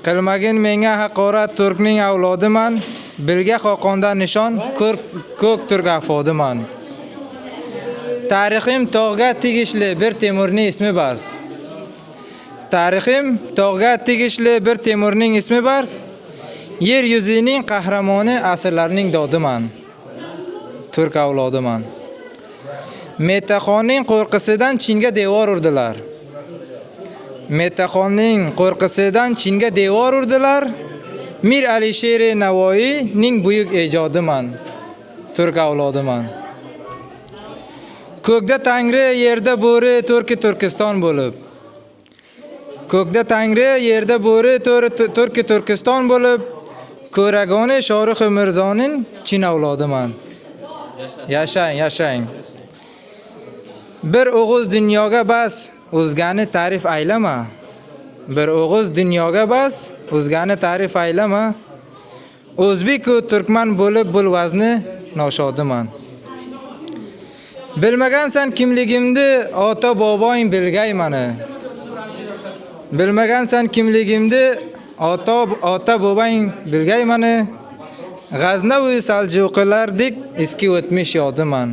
Qilmagin menga haqorat, turkning avlodiman. Bilga xoqondan nishon, ko'k turk afodiman. Tarixim tog'ga tegishli bir Temurning ismi bas. Tarixim tog'ga tegishli bir Temurning ismi bas. Yer yuzining qahramoni asrlarning dodiman. Turk avlodiman. Metaxonning qo'rqisidan Chinga devor urdilar. Metaxonning qo'rqisidan Chinga devor urdilar. Mir Alisher Navoiyning buyuk ijodiman. Turk avlodiman. Ko'kda Tangri, yerda bo'ri, Turki Turkiston bo'lib. Ko'kda Tangri, yerda bo'ri, Turki Turkiston bo'lib, Ko'ragoni Shohrux Mirzoning Chin avlodiman. Yashang, yashang. Bir o'g'iz dunyoga bas, o'zgani ta'rif aylama. Bir o'g'iz dunyoga bas, o'zgani ta'rif aylama. O'zbek va turkman bo'lib bul vazni noshodiman. Bilmagansan kimligimni, ota boboing bilgay mani. Bilmagansan kimligimni, ota boboing bilgay mani. G'aznavi Saljuqlardek eski o'tmish yodiman.